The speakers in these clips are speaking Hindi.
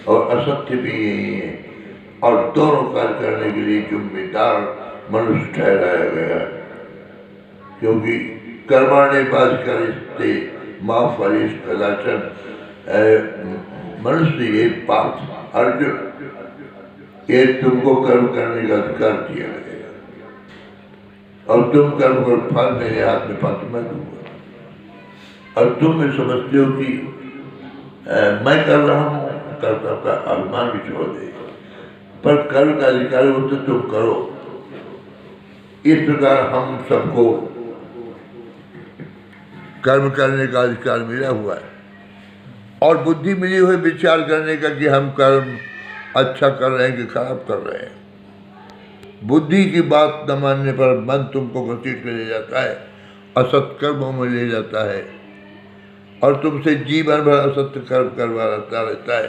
और असत्य भी यही है, और दोनों कार्य करने के लिए जिम्मेदार मनुष्य ठहराया गया है। क्योंकि कर्माणे बाधिकरिस्ते माँ फलिस कदाचन, मनुष्य ये पाप अर्जुन, ये तुमको कर्म करने का अधिकार दिया गया और तुम कर्म कर फल मेरे हाथ में पात्र मैं दूंगा। और तुम ये समझते हो कि मैं कर रहा हूँ, कर्ता का अभिमान भी छोड़ दे, पर कर्म का अधिकार हो तो तुम करो। इस प्रकार हम सबको कर्म करने का अधिकार मिला हुआ है और बुद्धि मिली हुई विचार करने का कि हम कर्म अच्छा कर रहे हैं कि खराब कर रहे हैं। बुद्धि की बात न मानने पर मन तुमको घसीट के ले जाता है, असत कर्मों में ले जाता है और तुमसे जीवन भर असत्य कर्म करवाता रहता है।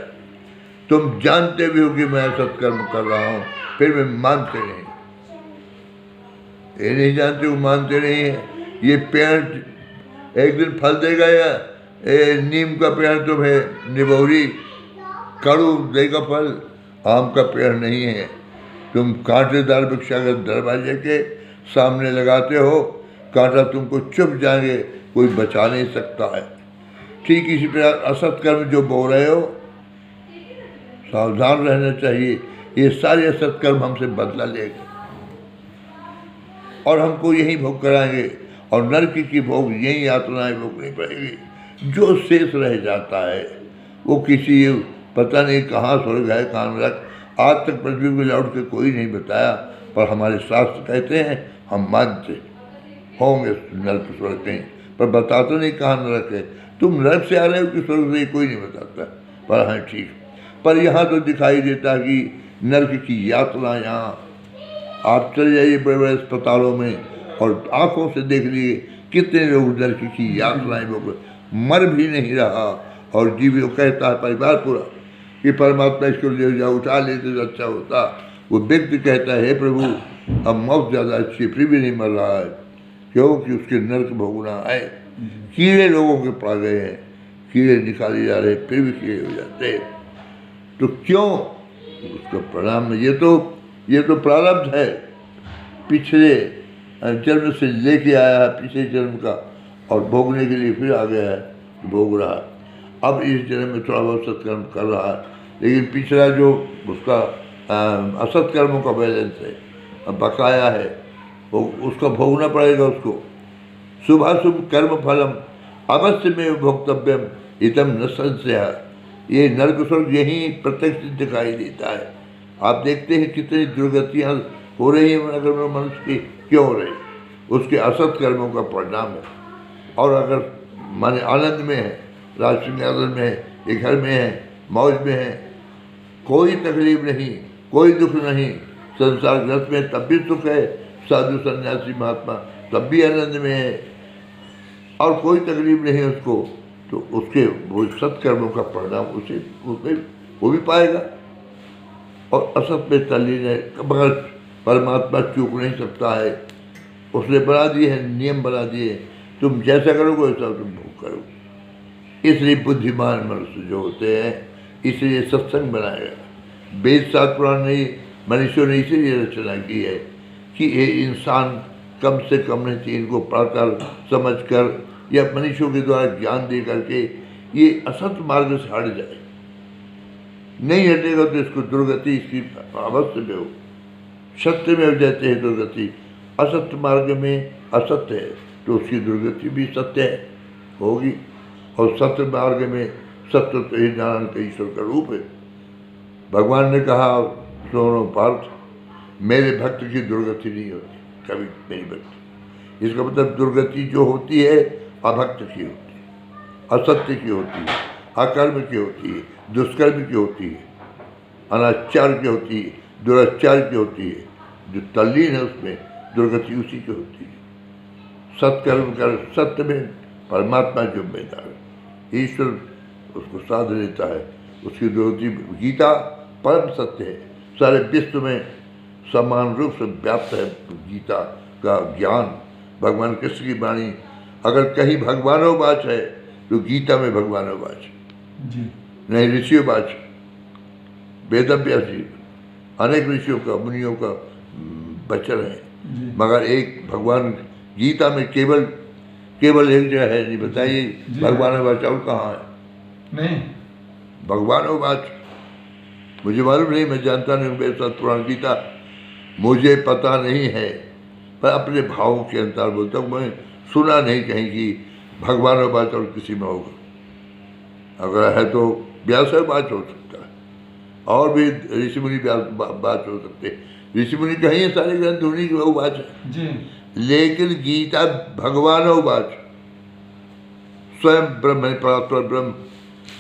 तुम जानते भी हो कि मैं असत कर्म कर रहा हूँ, फिर भी मानते नहीं। ये नहीं जानते हो, मानते नहीं है। ये पेड़ एक दिन फल देगा या नीम का पेड़ तुम्हें निबोरी कड़ू देगा फल, आम का पेड़ नहीं है। तुम कांटेदार वृक्ष अगर दरवाजे के सामने लगाते हो, कांटा तुमको चुभ जाएंगे, कोई बचा नहीं सकता है। ठीक इसी प्रकार असत कर्म जो बो रहे हो, सावधान रहना चाहिए। ये सारे असत कर्म हमसे बदला लेंगे और हमको यही भोग कराएंगे और नरक की भोग यही यातनाएं भोगनी पड़ेगी। जो शेष रह जाता है वो किसी पता नहीं कहाँ स्वर्ग है कहाँ नरक, आज तक पृथ्वी को लौट के कोई नहीं बताया, पर हमारे शास्त्र कहते हैं, हम मानते होंगे नरक स्वर्ग कहीं, पर बताते नहीं कहाँ नरक है। तुम नरक से आ रहे हो कि स्वर्ग से, कोई नहीं बताता, पर हाँ ठीक। पर यहाँ तो दिखाई देता है कि नरक की यातना यहाँ, आप चले जाइए बड़े बड़े अस्पतालों में और आंखों से देख लीजिए कितने लोग नरक की यातनाएं भोग, मर भी नहीं रहा और जीव कहता है परिवार पूरा कि परमात्मा इसको ले जाओ, उठा लेते तो अच्छा होता। वो व्यक्ति कहता है, हे प्रभु अब मौत ज़्यादा अच्छी, फिर भी नहीं मर रहा है, क्योंकि उसके नरक भोगना है। कीड़े लोगों के पड़ गए हैं, कीड़े निकाले जा रहे फिर भी कीड़े हो जाते हैं, तो क्यों उसका परिणाम? ये तो प्रारब्ध है, पिछले जन्म से लेके आया है, पिछले जन्म का, और भोगने के लिए फिर आ गया है, भोग रहा है। अब इस जन्म में थोड़ा बहुत सत्कर्म कर रहा है, लेकिन पिछला जो उसका असत कर्मों का बैलेंस है, बकाया है, वो उसका भोगना पड़ेगा उसको। शुभाशुभ कर्म फलम अवश्य में भोक्तव्यम इतम न संशय। ये नरक स्वर्ग यही प्रत्यक्ष दिखाई देता है। आप देखते हैं कितनी दुर्गतियाँ हो रही हैं अगर मनुष्य की, क्यों हो रही? उसके असत कर्मों का परिणाम है। और अगर माने आनंद में है, राज सिंहासन में है, ये घर में है, मौज में है, कोई तकलीफ नहीं, कोई दुख नहीं, संसार ग्रस्त में तब भी सुख है, साधु सन्यासी महात्मा तब भी आनंद में है और कोई तकलीफ नहीं है उसको, तो उसके वो सत्कर्मों का परिणाम उसे वो भी पाएगा। और असत में तल्लीन है, मगर परमात्मा चूक नहीं सकता है, उसने बना दिए हैं, नियम बना दिए, तुम जैसा करोगे वैसा तुम भोग करोगे। इसलिए बुद्धिमान मनुष्य जो होते हैं, इसलिए सत्संग बनाया गया। वेद शास्त्र पुराण ने मनुष्यों ने इसीलिए रचना की है कि ये इंसान कम से कम नहीं, इनको पढ़कर समझकर या मनुष्यों के द्वारा ज्ञान दे करके ये असत मार्ग से हट जाए। नहीं हटेगा तो इसको दुर्गति इसकी अवश्य में हो। सत्य में हो जाते हैं दुर्गति, असत्य मार्ग में असत्य है तो उसकी दुर्गति भी सत्य है होगी। और सत्य मार्ग में सत्य तो ही नारायण का ईश्वर का रूप है। भगवान ने कहा, सुनो पार्थ, मेरे भक्त की दुर्गति नहीं होती कभी, मेरी भक्ति। इसका मतलब दुर्गति जो होती है अभक्त की होती है, असत्य की होती है, अकर्म की होती है, दुष्कर्म की होती है, अनाचार की होती है, दुराचार की होती है। जो तल्लीन है उसमें दुर्गति उसी की होती है। सत्कर्म कर, सत्य में परमात्मा जिम्मेदार है, ईश्वर उसको साध लेता है, उसकी दुर्गति। गीता परम सत्य है, सारे विश्व में समान रूप से व्याप्त है गीता का ज्ञान। भगवान कृष्ण की वाणी अगर कहीं भगवानों बाच है तो गीता में भगवानों बाच, नहीं ऋषियों बाच। वेदव्यास जी अनेक ऋषियों का मुनियों का बच्चन है, मगर एक भगवान गीता में केवल एक जगह है। नहीं बताइए भगवान वाच और कहाँ है? नहीं, भगवान वाच मुझे मालूम नहीं, मैं जानता नहीं, मेरे साथ पुराण गीता मुझे पता नहीं है, पर अपने भावों के अनुसार बोलता हूँ। मैं सुना नहीं कहीं कि भगवान वाच और किसी में होगा। अगर है तो व्यास वाच हो सकता है, और भी ऋषि मुनि बात हो सकते हैं। ऋषि मुनि कहीं है, सारे ग्रंथ उन्हीं की बात है जी। लेकिन गीता भगवान बात स्वयं ब्रह्म है, परात्पर ब्रह्म।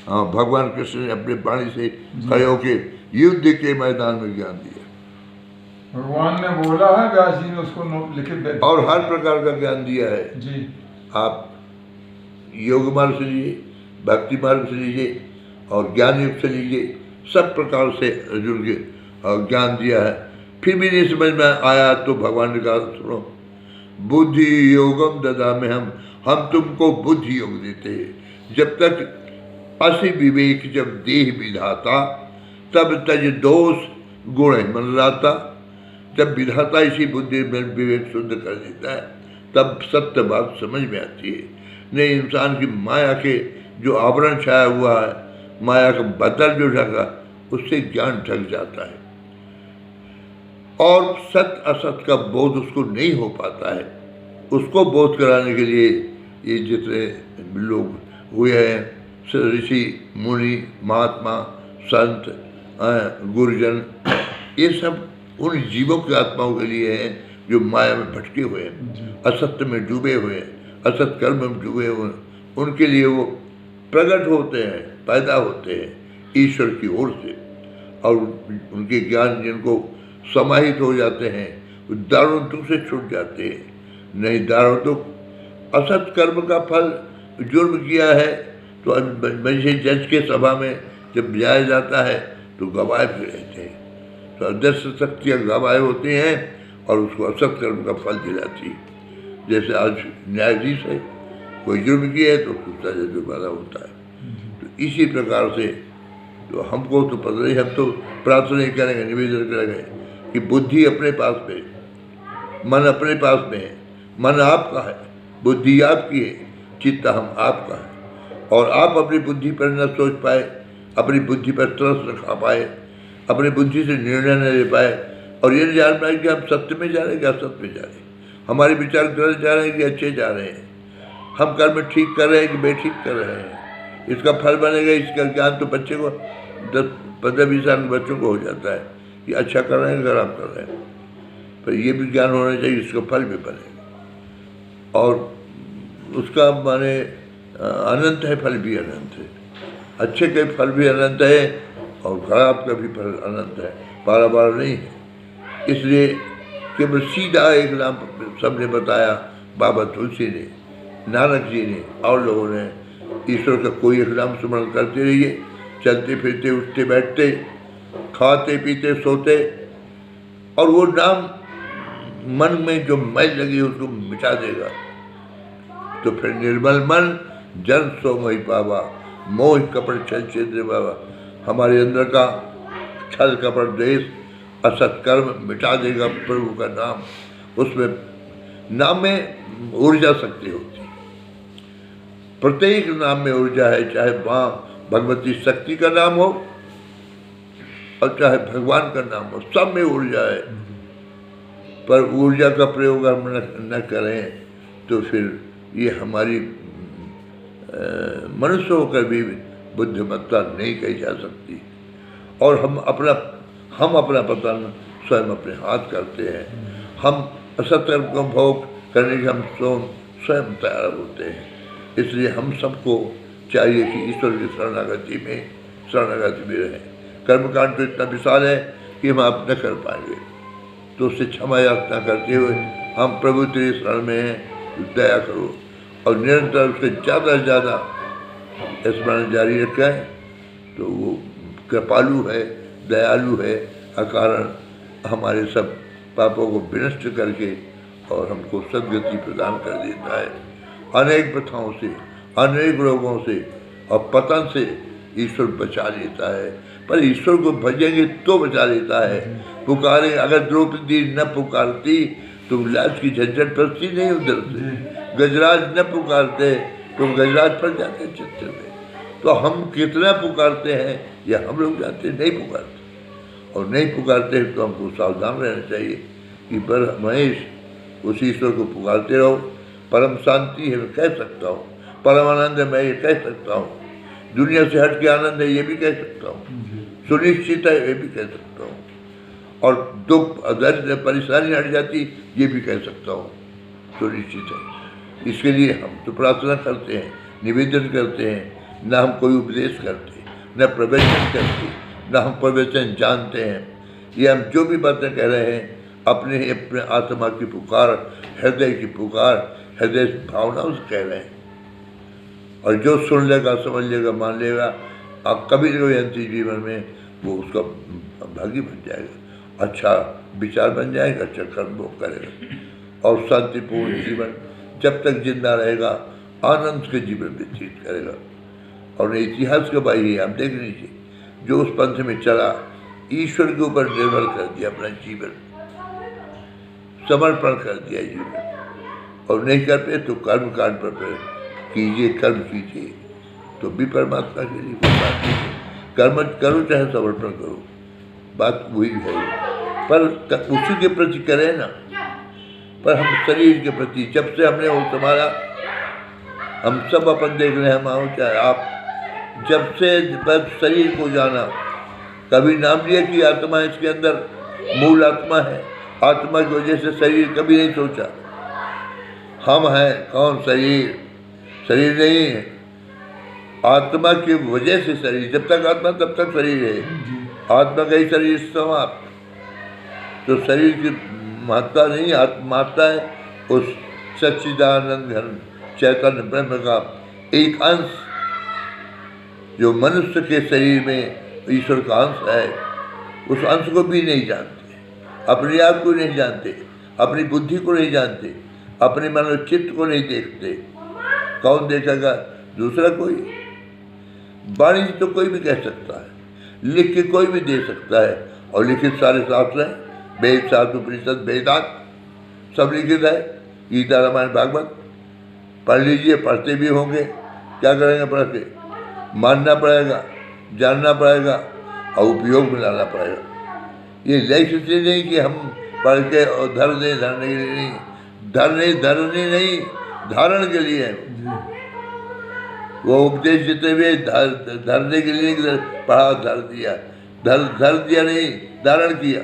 भगवान कृष्ण ने अपने वाणी से खड़े होकर युद्ध के मैदान में ज्ञान दिया। भगवान ने बोला है, व्यास जी ने उसको लिखित दे दिया। और हर प्रकार का ज्ञान दिया है जी। आप योग मार्ग से लीजिए, भक्ति मार्ग से लीजिए और ज्ञान युग से लीजिए, सब प्रकार से अर्जुन के ज्ञान दिया है। फिर भी नहीं समझ में आया तो भगवान ने कहा सुनो, बुद्धि योगम ददामि हम तुमको बुद्धि योग देते हैं। जब तक असि विवेक जब देह विधाता, तब तज दोष गुण मन लाता। जब विधाता इसी बुद्धि में विवेक शुद्ध कर देता है, तब सत्य बात समझ में आती है। नहीं इंसान की माया के जो आवरण छाया हुआ है, माया का बदल जो ढका, उससे ज्ञान ढक जाता है और सत्य असत का बोध उसको नहीं हो पाता है। उसको बोध कराने के लिए ये जितने लोग हुए हैं, ऋषि मुनि महात्मा संत गुरुजन, ये सब उन जीवों की आत्माओं के लिए हैं जो माया में भटके हुए हैं, असत्य में डूबे हुए हैं, असत कर्म में डूबे हुए हैं। उनके लिए वो प्रकट होते हैं, पैदा होते हैं ईश्वर की ओर से, और उनके ज्ञान जिनको समाहित हो जाते हैं, दारुण दुख से छूट जाते हैं। नहीं दारुण दुख, असत कर्म का फल, जुर्म किया है तो मनुष्य जज के सभा में जब जाया जाता है तो गवाह भी रहते हैं, तो अदृश्य शक्तियाँ गवाह होती हैं और उसको असत कर्म का फल दिलाती है। जैसे आज न्यायाधीश है, कोई जुर्म किया है तो उसको सजा जुर्माना होता है। तो इसी प्रकार से तो हमको तो पता नहीं, हम तो प्रार्थना ही करेंगे, निवेदन करेंगे कि बुद्धि अपने पास में, मन अपने पास में है। मन आपका है, बुद्धि आपकी है, चित्त हम आपका है। और आप अपनी बुद्धि पर न सोच पाए, अपनी बुद्धि पर तरस न खा पाए, अपनी बुद्धि से निर्णय न ले पाए, और ये नहीं जान पाए कि हम सत्य में जा रहे हैं कि असत्य में जा रहे हैं, हमारे विचार गलत जा रहे हैं कि अच्छे जा रहे हैं, हम कर्म ठीक कर रहे हैं कि बेठीक कर रहे हैं। इसका फल बनेगा, इसका ज्ञान तो बच्चे को 10-15-20 साल के बच्चों को हो जाता है कि अच्छा कर रहे हैं खराब कर रहे हैं, पर ये भी ज्ञान होना चाहिए, इसका फल भी बनेगा। और उसका माने अनंत है, फल भी अनंत है। अच्छे के फल भी अनंत है और खराब का भी फल अनंत है, बार बार नहीं है। इसलिए केवल सीधा एक नाम सबने बताया, बाबा तुलसी ने, नानक जी ने और लोगों ने, ईश्वर का कोई एक नाम स्मरण करते रहिए, चलते फिरते उठते बैठते, खाते पीते सोते, और वो नाम मन में जो मैल लगी उसको मिटा देगा। तो फिर निर्मल मन जन सो मोहि पावा, मोह कपट छल छिद्र बाबा। हमारे अंदर का छल कपट देश असत कर्म मिटा देगा प्रभु का नाम। उसमें नाम में ऊर्जा शक्ति होती है, प्रत्येक नाम में ऊर्जा है, चाहे माँ भगवती शक्ति का नाम हो और चाहे भगवान का नाम हो, सब में ऊर्जा है। पर ऊर्जा का प्रयोग हम न करें तो फिर ये हमारी मनुष्य होकर भी बुद्धिमत्ता नहीं कही जा सकती। और हम अपना पतन स्वयं अपने हाथ करते हैं। हम असत्य को भोग करने के हम स्वयं तैयार होते हैं। इसलिए हम सबको चाहिए कि ईश्वर की शरणागति में रहें। कर्मकांड तो इतना विशाल है कि हम आप न कर पाएंगे, तो उससे क्षमा याचना करते हुए हम प्रभु तेरे शरण में हैं, दया करो, और निरंतर उससे ज़्यादा से ज़्यादा स्मरण जारी रखें। तो वो कृपालु है, दयालु है, अकारण हमारे सब पापों को विनष्ट करके और हमको सद्गति प्रदान कर देता है। अनेक प्रथाओं से, अनेक रोगों से और पतन से ईश्वर बचा लेता है। पर ईश्वर को भजेंगे तो बचा लेता है। पुकारे, अगर द्रौपदी न पुकारती तो लाज की झंझट फंसती नहीं उधर से। गजराज न पुकारते तो गजराज फंस जाते चित्र में। तो हम कितना पुकारते हैं या हम लोग जानते नहीं पुकारते, और नहीं पुकारते हैं तो हमको सावधान रहना चाहिए कि पर महेश उस ईश्वर को पुकारते रहो। परम शांति है मैं कह सकता हूँ, परम आनंद है मैं ये कह सकता हूँ, दुनिया से हट के आनंद है ये भी कह सकता हूँ, सुनिश्चित है ये भी कह सकता हूँ, और दुख दर्द परेशानी हट जाती ये भी कह सकता हूँ, सुनिश्चित है। इसके लिए हम तो प्रार्थना करते हैं, निवेदन करते हैं, न हम कोई उपदेश करते, न प्रवचन करते, न हम प्रवचन जानते हैं। ये हम जो भी बातें कह रहे हैं अपने अपने आत्मा की पुकार, हृदय की पुकार, हृदय भावनाओं से कह रहे हैं। और जो सुन लेगा, समझ लेगा, मान लेगा, अब कभी न कभी अंतिम जीवन में वो उसका भागी बन जाएगा, अच्छा विचार बन जाएगा, अच्छा कर्म वो करेगा, और शांतिपूर्ण जीवन जब तक जिंदा रहेगा आनंद के जीवन व्यतीत करेगा। और इतिहास का भाई आप देख लीजिए, जो उस पंथ में चला, ईश्वर के ऊपर निर्भर कर दिया अपना जीवन, समर्पण कर दिया जीवन, और नहीं कर पे तो कर्म कांड पर कीजिए, कर्म कीजिए तो भी परमात्मा के लिए कोई बात नहीं। कर्म करो चाहे समर्पण करो, बात वही है, पर उसी के प्रति करें ना। पर हम शरीर के प्रति जब से हमने वो तुम्हारा, हम सब अपन देख रहे हैं, हम आओ चाहे आप, जब से बस शरीर को जाना, कभी नाम लिया कि आत्मा इसके अंदर मूल आत्मा है, आत्मा की वजह से शरीर कभी नहीं सोचा। हम हैं कौन? शरीर, शरीर नहीं है, आत्मा की वजह से शरीर। जब तक आत्मा तब तक शरीर है, आत्मा का ही शरीर समाप्त, तो शरीर की महत्ता नहीं, महत्ता है उस सच्चिदानंद घन चैतन्य ब्रह्म का एक अंश, जो मनुष्य के शरीर में ईश्वर का अंश है। उस अंश को भी नहीं जानते, अपने आप को नहीं जानते, अपनी बुद्धि को नहीं जानते, अपने मनोचित्त को नहीं देखते। कौन देखेगा? दूसरा कोई। वाणी तो कोई भी कह सकता है, लिख के कोई भी दे सकता है, और लिखित सारे शास्त्र हैं, वेद शास्त्र उपनिषद वेदांत सब लिखित है, गीता रामायण भागवत पढ़ लीजिए। पढ़ते भी होंगे, क्या करेंगे पढ़ के? मानना पड़ेगा, जानना पड़ेगा, और उपयोग में लाना पड़ेगा। ये लक्ष्य से नहीं कि हम पढ़ के और धरने के लिए नहीं, धरने नहीं, धारण के लिए है। वो उपदेश देते हुए धरने के लिए पढ़ा, धर दिया नहीं, धारण किया।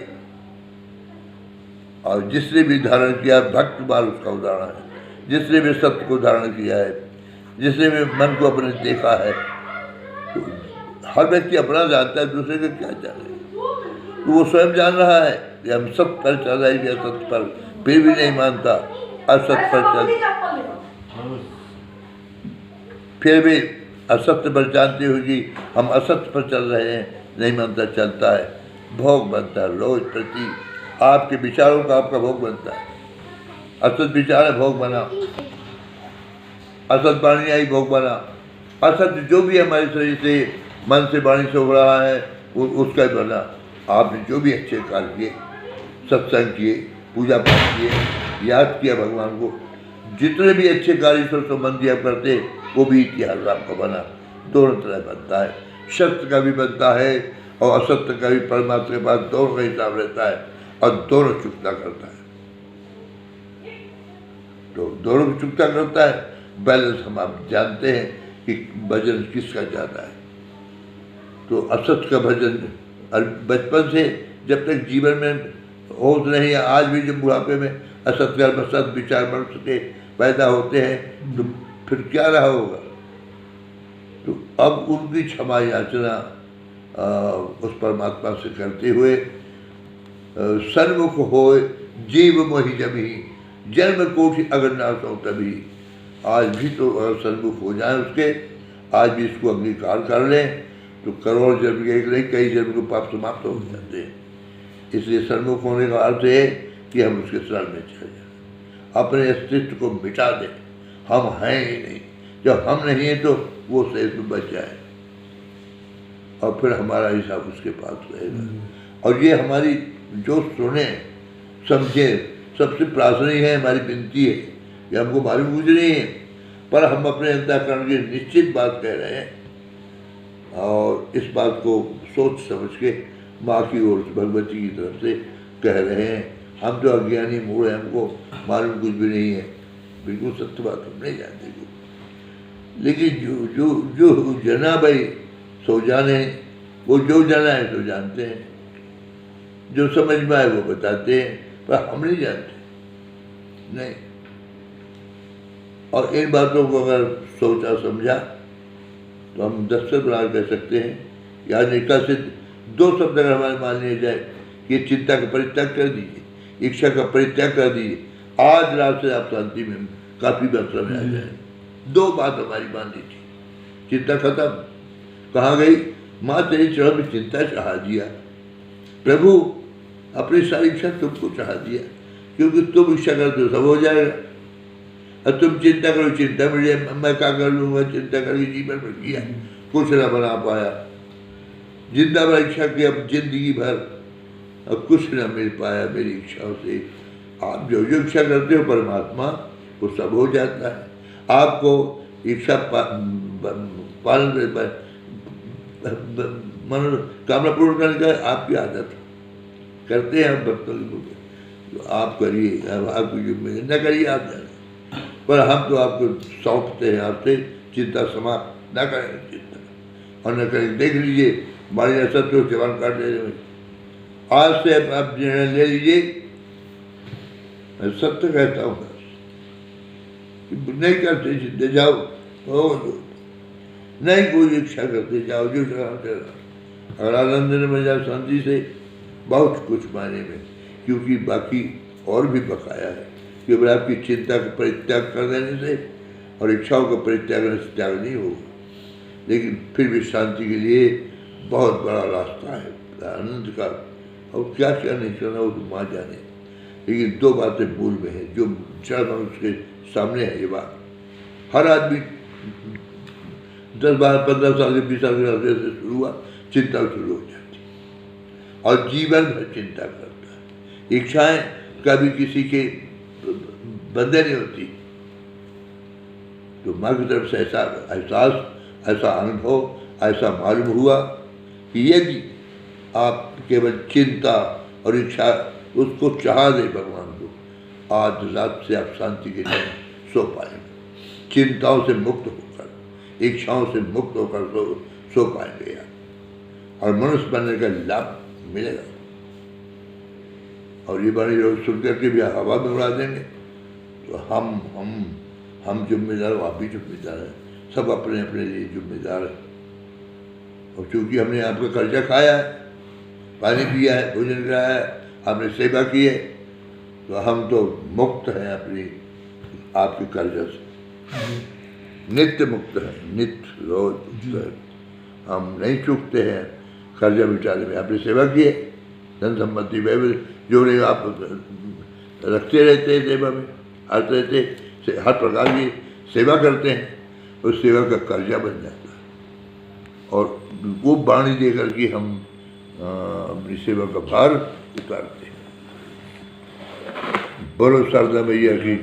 और जिसने भी धारण किया, भक्त बाल उसका उदाहरण है। जिसने भी सत्य को धारण किया है, जिसने भी मन को अपने देखा है, तो हर व्यक्ति अपना जानता है, दूसरे का क्या जाने। तो वो स्वयं जान रहा है कि हम सत्य पर चल रहे हैं, असत्य पर, फिर भी नहीं मानता, असत्य पर चल, फिर भी असत्य पर जानते हुए कि हम असत्य पर चल रहे हैं, नहीं मानता, चलता है, भोग बनता है रोज प्रति। आपके विचारों का आपका भोग बनता है। असत विचार है, भोग बना, असत वाणी आई, भोग बना। असत जो भी हमारे शरीर से, मन से, वाणी से हो रहा है, उसका ही बना। आपने जो भी अच्छे कार्य किए, सत्संग किए, पूजा पाठ किए, याद किया भगवान को, जितने भी अच्छे कार्य ईश्वर संबंधी आप करते, वो भी इतिहास आपका बना। दोनों तरह बनता है, सत्य का भी बनता है और असत्य का भी। परमात्मा के पास दोनों का हिसाब रहता है और दोनों चुकता करता है। तो दोनों को चुकता करता है, बैलेंस हम आप जानते हैं कि भजन किसका ज़्यादा है। तो असत का भजन बचपन से जब तक जीवन में होश नहीं है, आज भी जब बुढ़ापे में असत कर्म असत विचार मनुष्य के पैदा होते हैं, तो फिर क्या रहा होगा। तो अब उनकी क्षमा याचना उस परमात्मा से करते हुए, सन्मुख होए जीव मोहि जभी, जन्म कोटि अगर ना सो तभी। आज भी तो सन्मुख हो जाए उसके, आज भी इसको अंगीकार कर लें, तो करोड़ जन्म के एक नहीं, कई जन्म के पाप समाप्त हो जाते हैं। इसलिए सन्मुख होने का अर्थ है कि हम उसके शरण में चले जाएं, अपने अस्तित्व को मिटा दें। हम हैं ही नहीं, जब हम नहीं हैं तो वो शेष में बच जाए। और फिर हमारा हिसाब उसके पास रहेगा। और ये हमारी जो सुने समझे सबसे प्रार्थना है, हमारी विनती है, ये हमको मालूम कुछ नहीं है, पर हम अपने अंतःकरण की निश्चित बात कह रहे हैं और इस बात को सोच समझ के माँ की ओर से, भगवती की तरफ से कह रहे हैं। हम तो अज्ञानी मूढ़ हैं, हमको मालूम कुछ भी नहीं है, बिल्कुल सत्य बात हम नहीं जानते कुछ। लेकिन जो जो जो जना भाई सो जाने, वो जो जाना है तो जानते हैं, जो समझ में आए वो बताते हैं, पर हम नहीं जानते नहीं। और इन बातों को अगर सोचा समझा तो हम 10 बार कह सकते हैं, या निका से 2 शब्द अगर हमारे मान लिया जाए कि चिंता का परित्याग कर दीजिए, इच्छा का परित्याग कर दीजिए, आज रात से आप शांति में काफ़ी मात्रा में आ जाए। 2 बात हमारी मान ली थी, चिंता खत्म। कहाँ गई? माँ तेरी चरण में चिंता चढ़ा दिया, प्रभु अपनी सारी इच्छा तुमको चढ़ा दिया, क्योंकि तुम इच्छा करते हो सब हो जाएगा। और तुम चिंता करो, चिंता मिल जाए, मैं क्या कर लूँगा, चिंता करके जीवन में किया कुछ ना बना पाया, जिंदा भर इच्छा की, अब जिंदगी भर अब कुछ ना मिल पाया मेरी इच्छाओं से। आप जो जो इच्छा करते हो परमात्मा, वो सब हो जाता है। आपको इच्छा पालन कामना पूर्ण करने का आपकी आदत है, करते हैं हम भक्तों की, तो आप करिए, आपकी जिम्मेदारी न करिए आप जाने, पर हम तो आपको सौंपते हैं, आपसे चिंता समाप्त न करेंगे चिंता और न करेंगे। देख लीजिए हमारे सत्य सेवन काट देने में, आज से आप निर्णय ले लीजिए, मैं सत्य कहता हूँ, नहीं करते चिंता जाओ, नहीं कोई इच्छा करते जाओ, जो अगर आनंद में जाओ शांति से, बहुत कुछ मायने में, क्योंकि बाकी और भी बकाया है। केवल आपकी चिंता का परित्याग कर देने से और इच्छाओं का परित्याग करने से त्याग नहीं होगा, लेकिन फिर भी शांति के लिए बहुत बड़ा रास्ता है आनंद का। और क्या क्या नहीं करना वो तो माँ जाने, लेकिन 2 बातें मूल में है जो जड़ मनुष्य के सामने है। ये बात हर आदमी 10, 12, 15 साल के 20 साल के से शुरू हुआ, चिंता शुरू हो जाती और जीवन भर चिंता करता है। इच्छाएं कभी किसी के बंधे नहीं होती, तो माँ की तरफ से ऐसा एहसास, ऐसा अनुभव, ऐसा मालूम हुआ कि यदि आप केवल चिंता और इच्छा उसको चाह दे भगवान को, आज रात से आप शांति के लिए सो पाएंगे, चिंताओं से मुक्त होकर, इच्छाओं से मुक्त होकर सो पाएंगे यार, और मनुष्य बनने का लाभ मिलेगा। और ये बड़ी लोग सुन करके भी हवा में उड़ा देंगे, तो हम जिम्मेदार, आप भी जिम्मेदार हैं, सब अपने अपने लिए जिम्मेदार हैं। और चूँकि हमने आपका कर्जा खाया है, पानी पिया है, भोजन कराया है, आपने सेवा की है, तो हम तो मुक्त हैं अपनी आपके कर्जा से, नित्य मुक्त है, नित्य रोज मुक्त है। हम नहीं चूकते हैं कर्जा बिचारे में। आपने सेवा की है, धन संपत्ति वैभव जो नहीं आप रखते रहते हैं, सेवा में हर रहते, हर प्रकार की सेवा करते हैं, उस सेवा का कर्जा बन जाता है। और वो वाणी दे करके हम अपनी सेवा का भार उतारते हैं। बोलो शारदा मैया की।